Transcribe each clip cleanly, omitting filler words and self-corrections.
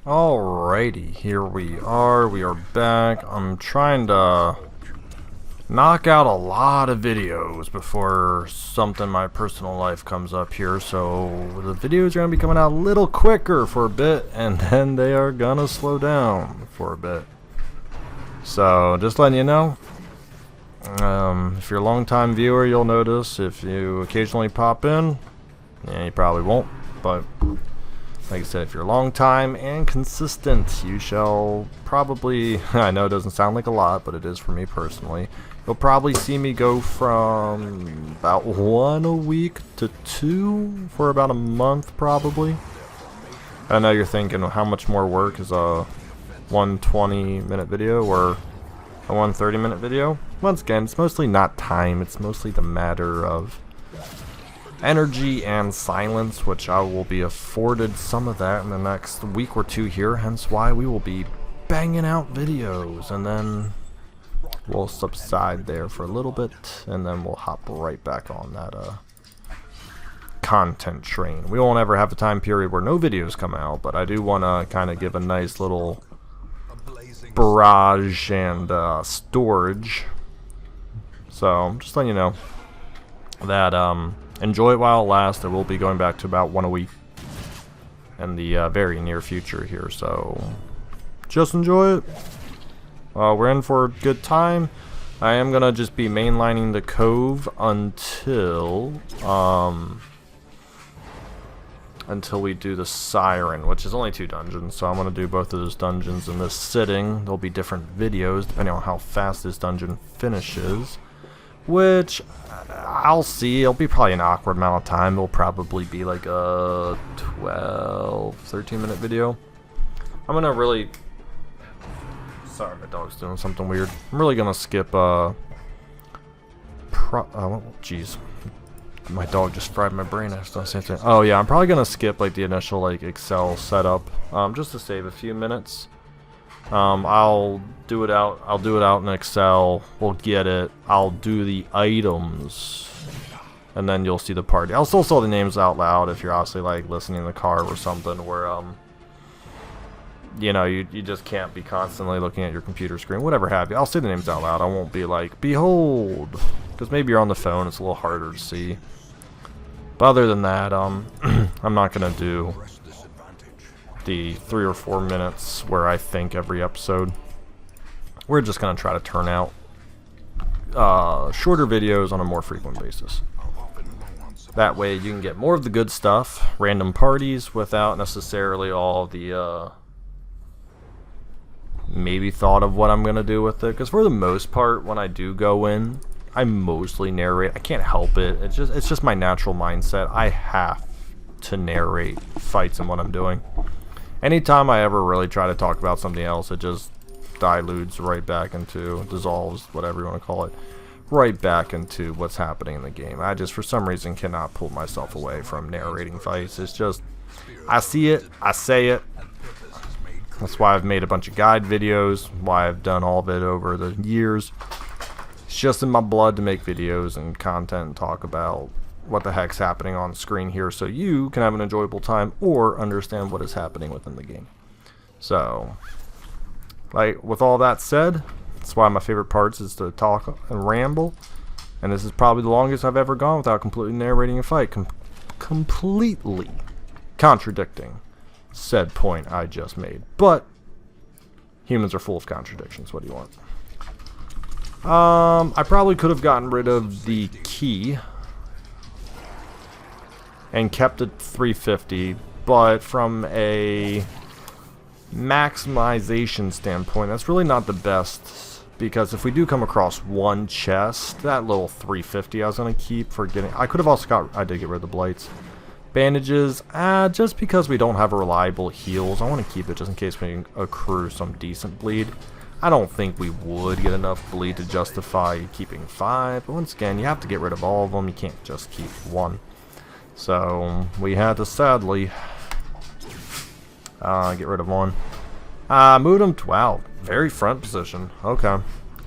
Alrighty, here we are back. I'm trying to knock out a lot of videos before something in my personal life comes up here, so the videos are going to be coming out a little quicker for a bit, and then they are going to slow down for a bit. So, just letting you know, if you're a long-time viewer, you'll notice. If you occasionally pop in, yeah, you probably won't, but like I said, if you're long time and consistent, you shall probably, I know it doesn't sound like a lot, but it is for me personally, you'll probably see me go from about 1 a week to 2 for about a month probably. I know you're thinking, how much more work is a 120-minute video or a 130-minute video? Once again, it's mostly not time, it's mostly the matter of energy and silence, which I will be afforded some of that in the next week or two here, hence why we will be banging out videos, and then we'll subside there for a little bit, and then we'll hop right back on that content train. We won't ever have a time period where no videos come out, but I do want to kind of give a nice little barrage and storage. So I'm just letting you know that enjoy it while it lasts. I will be going back to about 1 a week in the very near future here, so just enjoy it. We're in for a good time. I am gonna just be mainlining the cove until we do the siren, which is only 2 dungeons, so I'm gonna do both of those dungeons in this sitting. There'll be different videos depending on how fast this dungeon finishes, which I'll see. It'll be probably an awkward amount of time. It'll probably be like a 13-minute video. I'm gonna really... Sorry, my dog's doing something weird. I'm really gonna skip, jeez. My dog just fried my brain. I just don't say anything. Oh yeah, I'm probably gonna skip like the initial like Excel setup, just to save a few minutes. I'll do it out in Excel. We'll get it. I'll do the items, and then you'll see the party. I'll still say the names out loud if you're obviously like listening in the car or something, where you know, you just can't be constantly looking at your computer screen, whatever have you. I'll say the names out loud. I won't be like, behold, because maybe you're on the phone. It's a little harder to see. But other than that, I'm not gonna do the 3 or 4 minutes where I think every episode. We're just gonna try to turn out shorter videos on a more frequent basis. That way you can get more of the good stuff, random parties, without necessarily all the maybe thought of what I'm gonna do with it. Because for the most part, when I do go in, I mostly narrate. I can't help it. It's just my natural mindset. I have to narrate fights and what I'm doing. Anytime I ever really try to talk about something else, it just dilutes right back into, dissolves, whatever you want to call it, right back into what's happening in the game. I just, for some reason, cannot pull myself away from narrating fights. It's just, I see it, I say it. That's why I've made a bunch of guide videos, why I've done all of it over the years. It's just in my blood to make videos and content and talk about what the heck's happening on screen here, so you can have an enjoyable time or understand what is happening within the game. So, like, with all that said, that's why my favorite parts is to talk and ramble, and this is probably the longest I've ever gone without completely narrating a fight, completely contradicting said point I just made. But humans are full of contradictions. What do you want? I probably could have gotten rid of the key and kept it 350, but from a maximization standpoint, that's really not the best, because if we do come across one chest, that little 350 I was going to keep for getting... I could have also I did get rid of the blights. Bandages, just because we don't have reliable heals, I want to keep it just in case we accrue some decent bleed. I don't think we would get enough bleed to justify keeping 5, but once again, you have to get rid of all of them. You can't just keep 1. So we had to sadly get rid of 1. Moved him to, wow, very front position. Okay,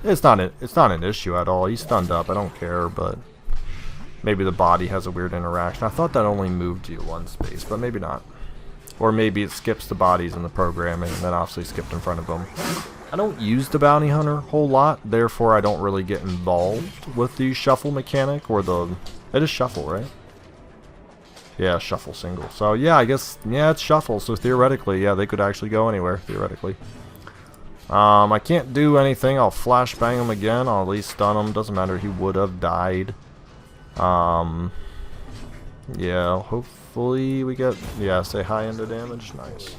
it's not an issue at all. He's stunned up. I don't care, but maybe the body has a weird interaction. I thought that only moved you 1 space, but maybe not. Or maybe it skips the bodies in the programming and then obviously skipped in front of them. I don't use the bounty hunter a whole lot, therefore I don't really get involved with the shuffle mechanic or the... It is shuffle, right? Yeah, shuffle single. So yeah, I guess, yeah, it's shuffle, so theoretically, yeah, they could actually go anywhere, theoretically. I can't do anything. I'll flashbang him again. I'll at least stun him. Doesn't matter. He would have died. Yeah, hopefully we get... Yeah, say high end of damage. Nice.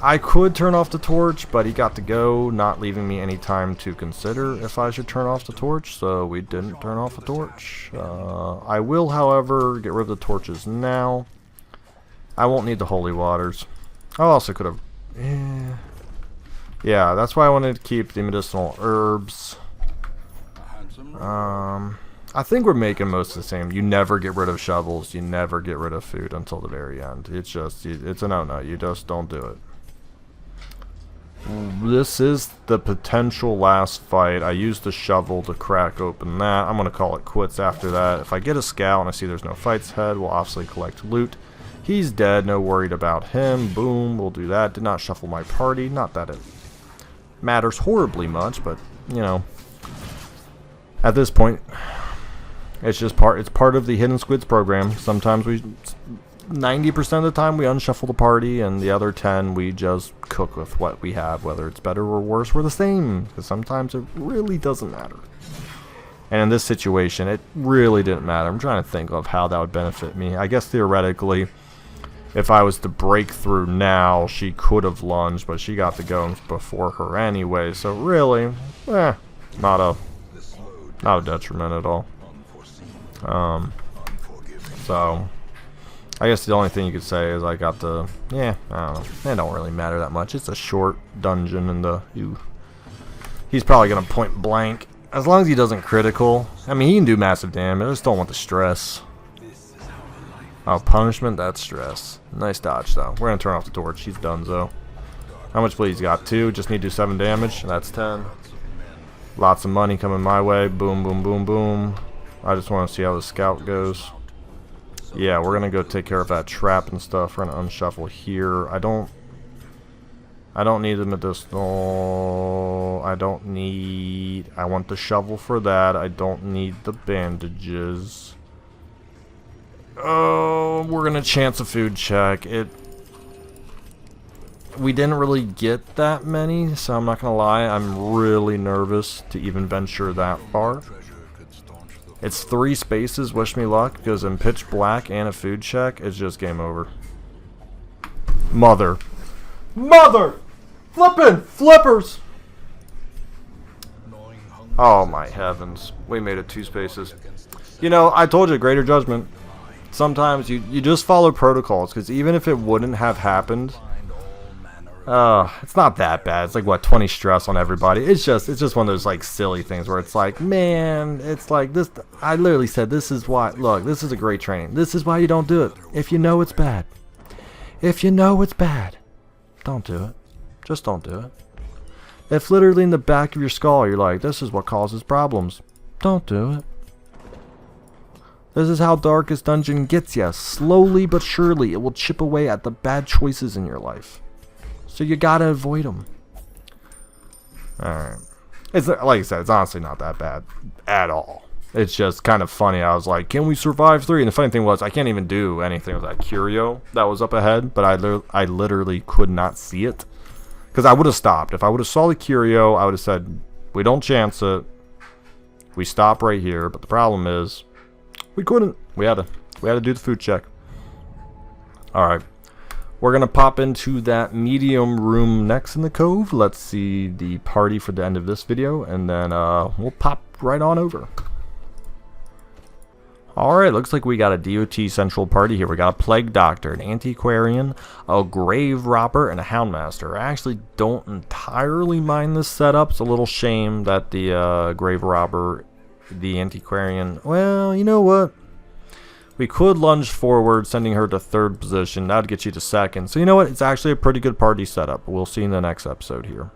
I could turn off the torch, but he got to go, not leaving me any time to consider if I should turn off the torch, so we didn't turn off the torch. I will, however, get rid of the torches now. I won't need the holy waters. I also could have... Yeah, that's why I wanted to keep the medicinal herbs. I think we're making most of the same. You never get rid of shovels. You never get rid of food until the very end. It's just, it's a no-no. You just don't do it. This is the potential last fight. I used the shovel to crack open that. I'm going to call it quits after that. If I get a scout and I see there's no fights ahead, we'll obviously collect loot. He's dead. No worried about him. Boom. We'll do that. Did not shuffle my party. Not that it matters horribly much, but, you know, at this point, it's just it's part of the Hidden SQuiDZ program. Sometimes 90% of the time we unshuffle the party, and the other 10 we just cook with what we have, whether it's better or worse, we're the same, because sometimes it really doesn't matter. And in this situation, it really didn't matter. I'm trying to think of how that would benefit me. I guess theoretically, if I was to break through now, she could have lunged, but she got the go before her anyway, so really, not a detriment at all. So I guess the only thing you could say is I got the, I don't know, it don't really matter that much. It's a short dungeon, and he's probably gonna point blank as long as he doesn't critical. I mean, he can do massive damage. I just don't want the stress. Oh, punishment, that's stress. Nice dodge though. We're gonna turn off the torch. He's done though. How much bleed he's got? 2. Just need to do 7 damage. That's 10. Lots of money coming my way. Boom, boom, boom, boom. I just want to see how the scout goes. Yeah, we're gonna go take care of that trap and stuff. We're gonna unshuffle here. I don't need the medicinal. I want the shovel for that. I don't need the bandages. Oh, we're gonna chance a food check. We didn't really get that many, so I'm not gonna lie. I'm really nervous to even venture that far. It's 3 spaces, wish me luck, because in pitch black and a food check, it's just game over. Mother! Flippin' flippers! Oh my heavens. We made it 2 spaces. You know, I told you, greater judgment. Sometimes you just follow protocols, because even if it wouldn't have happened, it's not that bad. It's like, what, 20 stress on everybody. It's just one of those like silly things where it's like, man, it's like this. I literally said, this is why. Look, this is a great training. This is why you don't do it. If you know it's bad, don't do it. Just don't do it. If literally in the back of your skull you're like, this is what causes problems, don't do it. This is how Darkest Dungeon gets you. Slowly but surely, it will chip away at the bad choices in your life. So you gotta avoid them. Alright. It's like I said, it's honestly not that bad at all. It's just kind of funny. I was like, can we survive 3? And the funny thing was, I can't even do anything with that curio that was up ahead. But I literally could not see it. Because I would have stopped. If I would have saw the curio, I would have said, we don't chance it. We stop right here. But the problem is, we couldn't. We had to do the food check. Alright. We're going to pop into that medium room next in the cove. Let's see the party for the end of this video. And then we'll pop right on over. Alright, looks like we got a DOT central party here. We got a Plague Doctor, an Antiquarian, a Grave Robber, and a Houndmaster. I actually don't entirely mind this setup. It's a little shame that the Grave Robber, the Antiquarian... Well, you know what? We could lunge forward, sending her to 3rd position. That would get you to 2nd. So you know what? It's actually a pretty good party setup. We'll see in the next episode here.